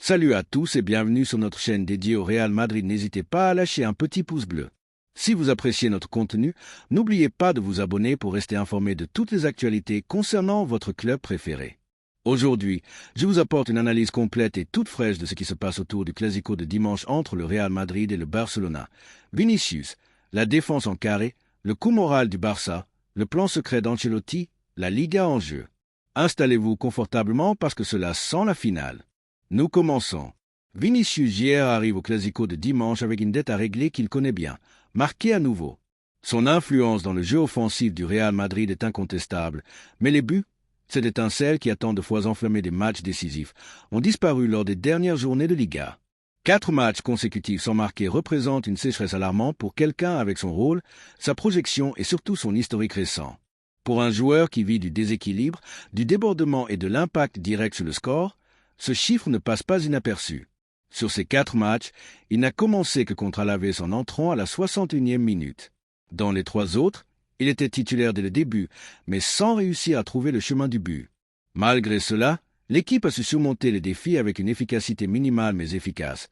Salut à tous et bienvenue sur notre chaîne dédiée au Real Madrid. N'hésitez pas à lâcher un petit pouce bleu. Si vous appréciez notre contenu, n'oubliez pas de vous abonner pour rester informé de toutes les actualités concernant votre club préféré. Aujourd'hui, je vous apporte une analyse complète et toute fraîche de ce qui se passe autour du Clasico de dimanche entre le Real Madrid et le Barcelona. Vinicius, la défense en carré, le coup moral du Barça, le plan secret d'Ancelotti, la Liga en jeu. Installez-vous confortablement parce que cela sent la finale. Nous commençons. Vinicius hier arrive au Clasico de dimanche avec une dette à régler qu'il connaît bien, marquée à nouveau. Son influence dans le jeu offensif du Real Madrid est incontestable, mais les buts, cette étincelle qui a tant de fois enflammé des matchs décisifs, ont disparu lors des dernières journées de Liga. 4 matchs consécutifs sans marquer représentent une sécheresse alarmante pour quelqu'un avec son rôle, sa projection et surtout son historique récent. Pour un joueur qui vit du déséquilibre, du débordement et de l'impact direct sur le score, ce chiffre ne passe pas inaperçu. Sur ces 4 matchs, il n'a commencé que contre Alavés en entrant à la 61e minute. Dans les 3 autres, il était titulaire dès le début, mais sans réussir à trouver le chemin du but. Malgré cela, l'équipe a su surmonter les défis avec une efficacité minimale mais efficace.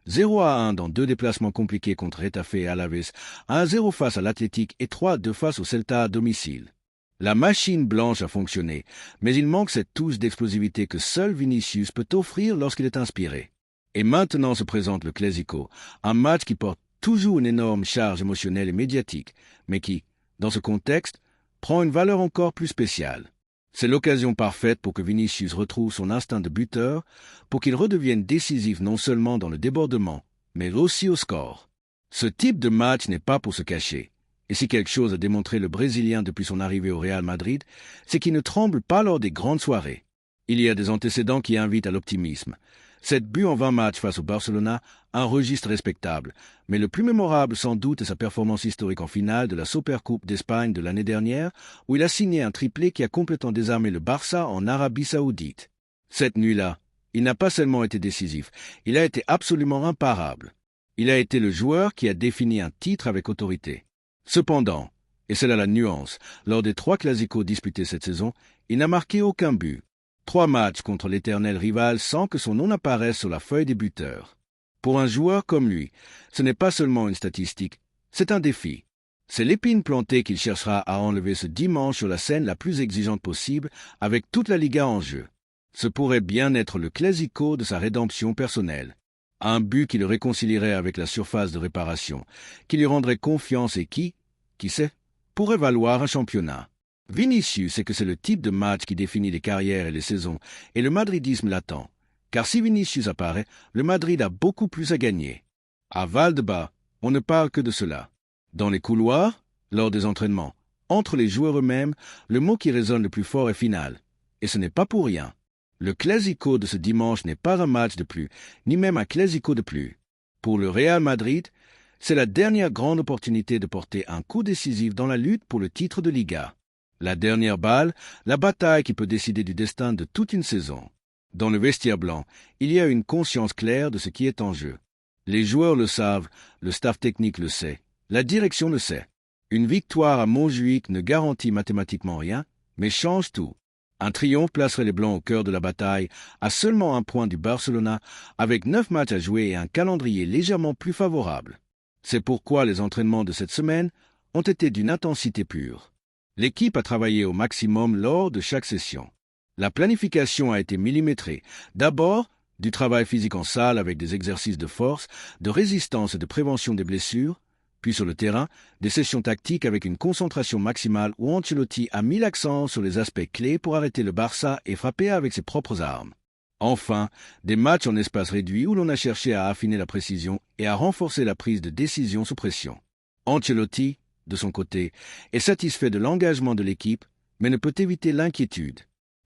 0-1 dans 2 déplacements compliqués contre Getafe et Alavés, 1-0 face à l'Athletic et 3-2 face au Celta à domicile. La machine blanche a fonctionné, mais il manque cette touche d'explosivité que seul Vinicius peut offrir lorsqu'il est inspiré. Et maintenant se présente le Clasico, un match qui porte toujours une énorme charge émotionnelle et médiatique, mais qui, dans ce contexte, prend une valeur encore plus spéciale. C'est l'occasion parfaite pour que Vinicius retrouve son instinct de buteur, pour qu'il redevienne décisif non seulement dans le débordement, mais aussi au score. Ce type de match n'est pas pour se cacher. Et si quelque chose a démontré le Brésilien depuis son arrivée au Real Madrid, c'est qu'il ne tremble pas lors des grandes soirées. Il y a des antécédents qui invitent à l'optimisme. 7 buts en 20 matchs face au Barcelona, un registre respectable. Mais le plus mémorable sans doute est sa performance historique en finale de la Supercoupe d'Espagne de l'année dernière, où il a signé un triplé qui a complètement désarmé le Barça en Arabie Saoudite. Cette nuit-là, il n'a pas seulement été décisif, il a été absolument imparable. Il a été le joueur qui a défini un titre avec autorité. Cependant, et c'est là la nuance, lors des 3 Clásicos disputés cette saison, il n'a marqué aucun but. 3 matchs contre l'éternel rival sans que son nom apparaisse sur la feuille des buteurs. Pour un joueur comme lui, ce n'est pas seulement une statistique, c'est un défi. C'est l'épine plantée qu'il cherchera à enlever ce dimanche sur la scène la plus exigeante possible, avec toute la Liga en jeu. Ce pourrait bien être le Clasico de sa rédemption personnelle. Un but qui le réconcilierait avec la surface de réparation, qui lui rendrait confiance et qui sait, pourrait valoir un championnat. Vinicius sait que c'est le type de match qui définit les carrières et les saisons, et le madridisme l'attend. Car si Vinicius apparaît, le Madrid a beaucoup plus à gagner. À Valdebebas, on ne parle que de cela. Dans les couloirs, lors des entraînements, entre les joueurs eux-mêmes, le mot qui résonne le plus fort est final. Et ce n'est pas pour rien. Le Clasico de ce dimanche n'est pas un match de plus, ni même un Clasico de plus. Pour le Real Madrid, c'est la dernière grande opportunité de porter un coup décisif dans la lutte pour le titre de Liga. La dernière balle, la bataille qui peut décider du destin de toute une saison. Dans le vestiaire blanc, il y a une conscience claire de ce qui est en jeu. Les joueurs le savent, le staff technique le sait, la direction le sait. Une victoire à Montjuïc ne garantit mathématiquement rien, mais change tout. Un triomphe placerait les Blancs au cœur de la bataille, à seulement 1 point du Barcelona, avec 9 matchs à jouer et un calendrier légèrement plus favorable. C'est pourquoi les entraînements de cette semaine ont été d'une intensité pure. L'équipe a travaillé au maximum lors de chaque session. La planification a été millimétrée. D'abord, du travail physique en salle avec des exercices de force, de résistance et de prévention des blessures, puis sur le terrain, des sessions tactiques avec une concentration maximale où Ancelotti a mis l'accent sur les aspects clés pour arrêter le Barça et frapper avec ses propres armes. Enfin, des matchs en espace réduit où l'on a cherché à affiner la précision et à renforcer la prise de décision sous pression. Ancelotti, de son côté, est satisfait de l'engagement de l'équipe, mais ne peut éviter l'inquiétude.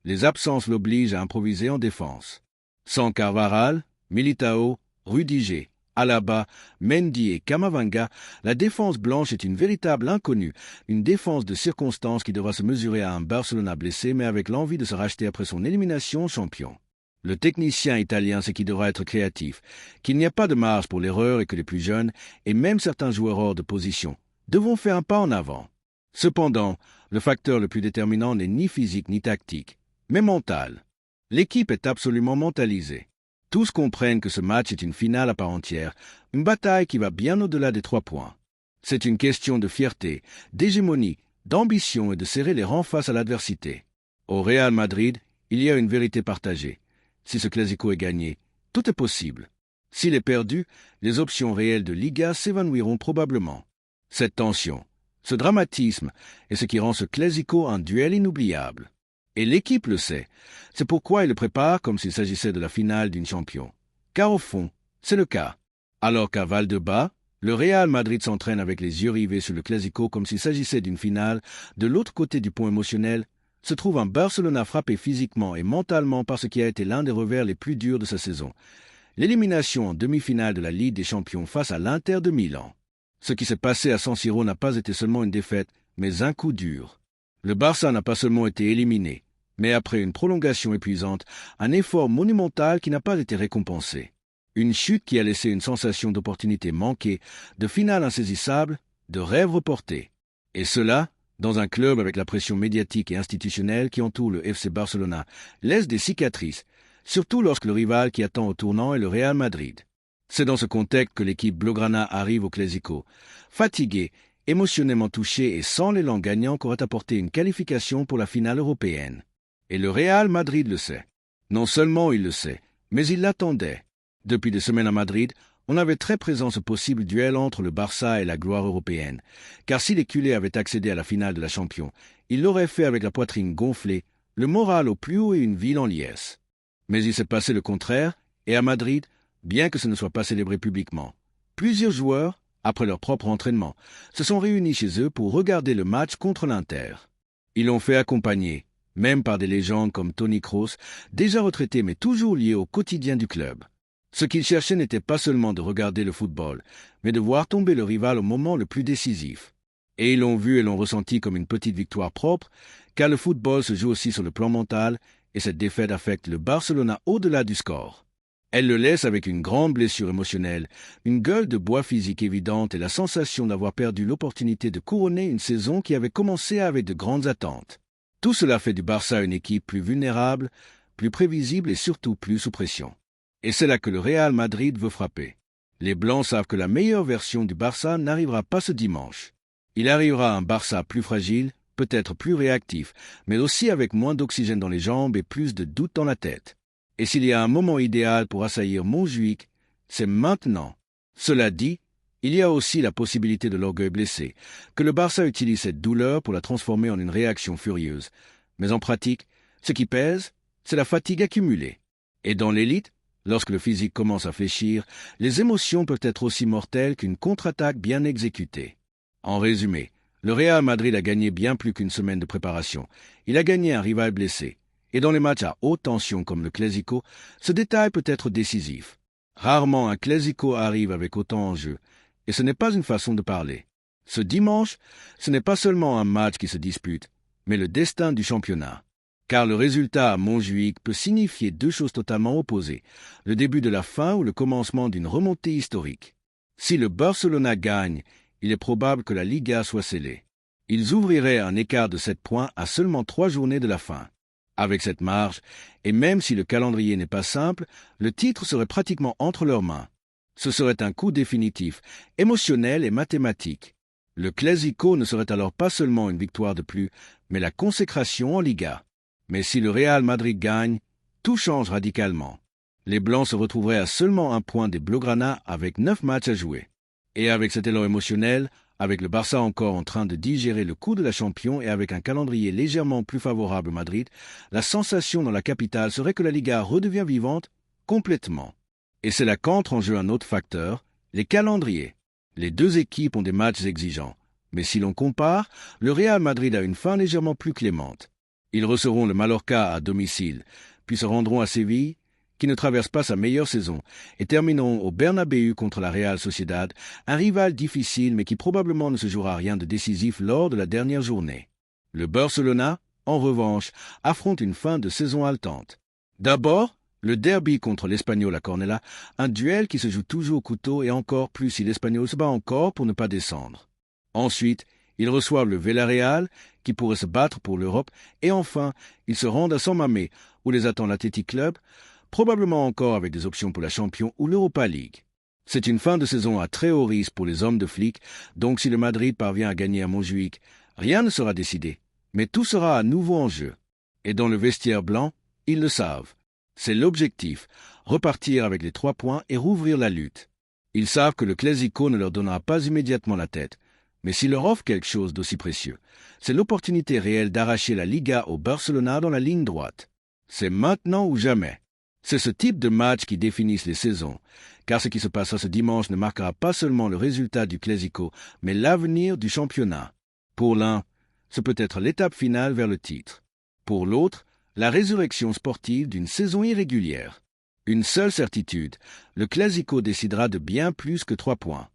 Les absences l'obligent à improviser en défense. Sans Carvajal, Militao, Rudiger, Alaba, Mendy et Camavinga, la défense blanche est une véritable inconnue, une défense de circonstances qui devra se mesurer à un Barcelona blessé mais avec l'envie de se racheter après son élimination champion. Le technicien italien sait qu'il devra être créatif, qu'il n'y a pas de marge pour l'erreur et que les plus jeunes, et même certains joueurs hors de position, devront faire un pas en avant. Cependant, le facteur le plus déterminant n'est ni physique ni tactique, mais mental. L'équipe est absolument mentalisée. Tous comprennent que ce match est une finale à part entière, une bataille qui va bien au-delà des 3 points. C'est une question de fierté, d'hégémonie, d'ambition et de serrer les rangs face à l'adversité. Au Real Madrid, il y a une vérité partagée. Si ce Clasico est gagné, tout est possible. S'il est perdu, les options réelles de Liga s'évanouiront probablement. Cette tension, ce dramatisme est ce qui rend ce Clasico un duel inoubliable. Et l'équipe le sait. C'est pourquoi il le prépare comme s'il s'agissait de la finale d'une champion. Car au fond, c'est le cas. Alors qu'à Valdebebas, le Real Madrid s'entraîne avec les yeux rivés sur le Clasico comme s'il s'agissait d'une finale, de l'autre côté du pont émotionnel, se trouve un Barcelona frappé physiquement et mentalement par ce qui a été l'un des revers les plus durs de sa saison. L'élimination en demi-finale de la Ligue des Champions face à l'Inter de Milan. Ce qui s'est passé à San Siro n'a pas été seulement une défaite, mais un coup dur. Le Barça n'a pas seulement été éliminé, mais après une prolongation épuisante, un effort monumental qui n'a pas été récompensé. Une chute qui a laissé une sensation d'opportunité manquée, de finale insaisissable, de rêve reporté. Et cela, dans un club avec la pression médiatique et institutionnelle qui entoure le FC Barcelona, laisse des cicatrices, surtout lorsque le rival qui attend au tournant est le Real Madrid. C'est dans ce contexte que l'équipe blaugrana arrive au Clasico, fatiguée, émotionnellement touchée et sans l'élan gagnant qu'aurait apporté une qualification pour la finale européenne. Et le Real Madrid le sait. Non seulement il le sait, mais il l'attendait. Depuis des semaines à Madrid, on avait très présent ce possible duel entre le Barça et la gloire européenne, car si les culés avaient accédé à la finale de la Champions, ils l'auraient fait avec la poitrine gonflée, le moral au plus haut et une ville en liesse. Mais il s'est passé le contraire, et à Madrid, bien que ce ne soit pas célébré publiquement, plusieurs joueurs, après leur propre entraînement, se sont réunis chez eux pour regarder le match contre l'Inter. Ils l'ont fait accompagner, même par des légendes comme Toni Kroos, déjà retraité mais toujours lié au quotidien du club. Ce qu'ils cherchaient n'était pas seulement de regarder le football, mais de voir tomber le rival au moment le plus décisif. Et ils l'ont vu et l'ont ressenti comme une petite victoire propre, car le football se joue aussi sur le plan mental, et cette défaite affecte le Barcelona au-delà du score. Elle le laisse avec une grande blessure émotionnelle, une gueule de bois physique évidente et la sensation d'avoir perdu l'opportunité de couronner une saison qui avait commencé avec de grandes attentes. Tout cela fait du Barça une équipe plus vulnérable, plus prévisible et surtout plus sous pression. Et c'est là que le Real Madrid veut frapper. Les Blancs savent que la meilleure version du Barça n'arrivera pas ce dimanche. Il arrivera un Barça plus fragile, peut-être plus réactif, mais aussi avec moins d'oxygène dans les jambes et plus de doutes dans la tête. Et s'il y a un moment idéal pour assaillir Montjuïc, c'est maintenant. Cela dit, il y a aussi la possibilité de l'orgueil blessé, que le Barça utilise cette douleur pour la transformer en une réaction furieuse. Mais en pratique, ce qui pèse, c'est la fatigue accumulée. Et dans l'élite, lorsque le physique commence à fléchir, les émotions peuvent être aussi mortelles qu'une contre-attaque bien exécutée. En résumé, le Real Madrid a gagné bien plus qu'une semaine de préparation. Il a gagné un rival blessé. Et dans les matchs à haute tension comme le Clasico, ce détail peut être décisif. Rarement un Clasico arrive avec autant en jeu, et ce n'est pas une façon de parler. Ce dimanche, ce n'est pas seulement un match qui se dispute, mais le destin du championnat. Car le résultat à Montjuïc peut signifier deux choses totalement opposées, le début de la fin ou le commencement d'une remontée historique. Si le Barcelona gagne, il est probable que la Liga soit scellée. Ils ouvriraient un écart de 7 points à seulement 3 journées de la fin. Avec cette marge, et même si le calendrier n'est pas simple, le titre serait pratiquement entre leurs mains. Ce serait un coup définitif, émotionnel et mathématique. Le Clasico ne serait alors pas seulement une victoire de plus, mais la consécration en Liga. Mais si le Real Madrid gagne, tout change radicalement. Les Blancs se retrouveraient à seulement 1 point des Blaugrana avec 9 matchs à jouer. Et avec cet élan émotionnel, avec le Barça encore en train de digérer le coup de la Champions et avec un calendrier légèrement plus favorable au Madrid, la sensation dans la capitale serait que la Liga redevient vivante complètement. Et c'est là qu'entre en jeu un autre facteur, les calendriers. Les deux équipes ont des matchs exigeants. Mais si l'on compare, le Real Madrid a une fin légèrement plus clémente. Ils recevront le Mallorca à domicile, puis se rendront à Séville, qui ne traverse pas sa meilleure saison, et termineront au Bernabéu contre la Real Sociedad, un rival difficile mais qui probablement ne se jouera rien de décisif lors de la dernière journée. Le Barcelona, en revanche, affronte une fin de saison haletante. D'abord, le derby contre l'Espagnol à Cornellà, un duel qui se joue toujours au couteau et encore plus si l'Espagnol se bat encore pour ne pas descendre. Ensuite, ils reçoivent le Villarreal, qui pourrait se battre pour l'Europe, et enfin, ils se rendent à San Mamés, où les attend l'Athletic Club, probablement encore avec des options pour la Champions ou l'Europa League. C'est une fin de saison à très haut risque pour les hommes de flic, donc si le Madrid parvient à gagner à Montjuïc, rien ne sera décidé, mais tout sera à nouveau en jeu. Et dans le vestiaire blanc, ils le savent. C'est l'objectif, repartir avec les 3 points et rouvrir la lutte. Ils savent que le Clásico ne leur donnera pas immédiatement la tête, mais s'il leur offre quelque chose d'aussi précieux, c'est l'opportunité réelle d'arracher la Liga au Barcelona dans la ligne droite. C'est maintenant ou jamais. C'est ce type de match qui définissent les saisons, car ce qui se passera ce dimanche ne marquera pas seulement le résultat du Clásico, mais l'avenir du championnat. Pour l'un, ce peut être l'étape finale vers le titre. Pour l'autre, la résurrection sportive d'une saison irrégulière. Une seule certitude, le Clásico décidera de bien plus que 3 points.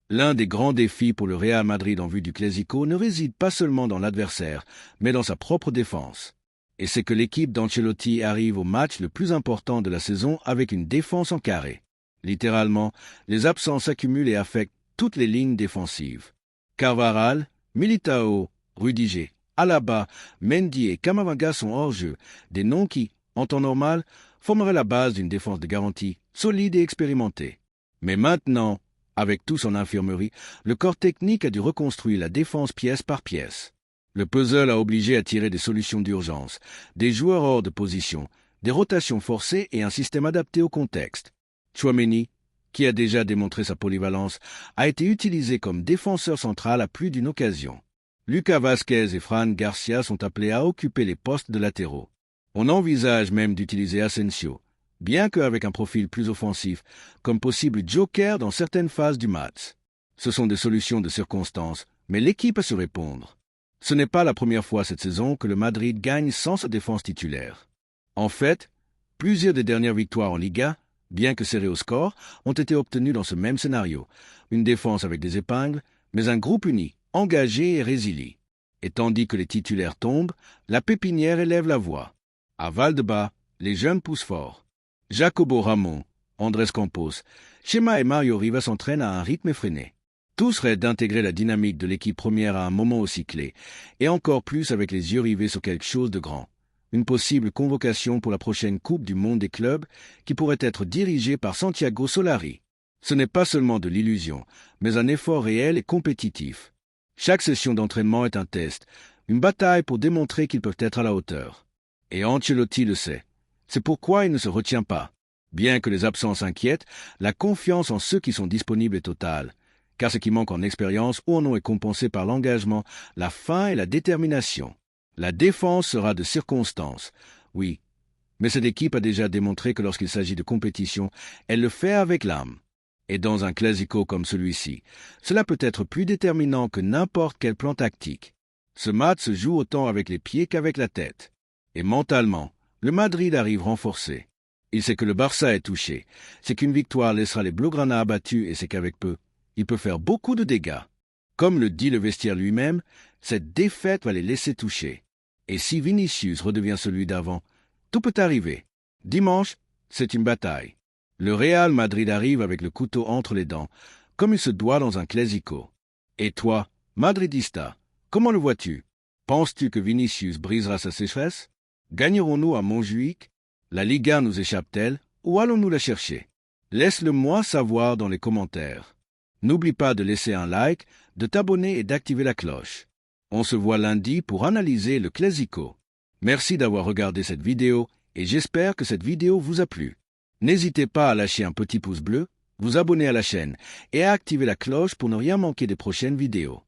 L'un des grands défis pour le Real Madrid en vue du Clásico ne réside pas seulement dans l'adversaire, mais dans sa propre défense. Et c'est que l'équipe d'Ancelotti arrive au match le plus important de la saison avec une défense en carré. Littéralement, les absences s'accumulent et affectent toutes les lignes défensives. Carvajal, Militao, Rudiger, Alaba, Mendy et Camavinga sont hors jeu, des noms qui, en temps normal, formeraient la base d'une défense de garantie, solide et expérimentée. Mais maintenant, avec tout son infirmerie, le corps technique a dû reconstruire la défense pièce par pièce. Le puzzle a obligé à tirer des solutions d'urgence, des joueurs hors de position, des rotations forcées et un système adapté au contexte. Tchouaméni, qui a déjà démontré sa polyvalence, a été utilisé comme défenseur central à plus d'une occasion. Lucas Vázquez et Fran Garcia sont appelés à occuper les postes de latéraux. On envisage même d'utiliser Asensio, bien qu'avec un profil plus offensif, comme possible joker dans certaines phases du match. Ce sont des solutions de circonstance, mais l'équipe a su répondre. Ce n'est pas la première fois cette saison que le Madrid gagne sans sa défense titulaire. En fait, plusieurs des dernières victoires en Liga, bien que serrées au score, ont été obtenues dans ce même scénario. Une défense avec des épingles, mais un groupe uni, engagé et résilient. Et tandis que les titulaires tombent, la pépinière élève la voix. À Valdebebas, les jeunes poussent fort. Jacobo Ramon, Andrés Campos, Chema et Mario Rivas s'entraînent à un rythme effréné. Tous rêvent d'intégrer la dynamique de l'équipe première à un moment aussi clé, et encore plus avec les yeux rivés sur quelque chose de grand. Une possible convocation pour la prochaine Coupe du Monde des clubs qui pourrait être dirigée par Santiago Solari. Ce n'est pas seulement de l'illusion, mais un effort réel et compétitif. Chaque session d'entraînement est un test, une bataille pour démontrer qu'ils peuvent être à la hauteur. Et Ancelotti le sait. C'est pourquoi il ne se retient pas. Bien que les absences inquiètent, la confiance en ceux qui sont disponibles est totale. Car ce qui manque en expérience ou en nom est compensé par l'engagement, la faim et la détermination. La défense sera de circonstance, oui, mais cette équipe a déjà démontré que lorsqu'il s'agit de compétition, elle le fait avec l'âme. Et dans un Clásico comme celui-ci, cela peut être plus déterminant que n'importe quel plan tactique. Ce match se joue autant avec les pieds qu'avec la tête. Et mentalement, le Madrid arrive renforcé. Il sait que le Barça est touché, c'est qu'une victoire laissera les Blaugrana abattus et c'est qu'avec peu, il peut faire beaucoup de dégâts. Comme le dit le vestiaire lui-même, cette défaite va les laisser toucher. Et si Vinicius redevient celui d'avant, tout peut arriver. Dimanche, c'est une bataille. Le Real Madrid arrive avec le couteau entre les dents, comme il se doit dans un Clásico. Et toi, Madridista, comment le vois-tu? Penses-tu que Vinicius brisera sa sécheresse? Gagnerons-nous à Montjuïc? La Liga nous échappe-t-elle ou allons-nous la chercher? Laisse-le-moi savoir dans les commentaires. N'oublie pas de laisser un like, de t'abonner et d'activer la cloche. On se voit lundi pour analyser le Clásico. Merci d'avoir regardé cette vidéo et j'espère que cette vidéo vous a plu. N'hésitez pas à lâcher un petit pouce bleu, vous abonner à la chaîne et à activer la cloche pour ne rien manquer des prochaines vidéos.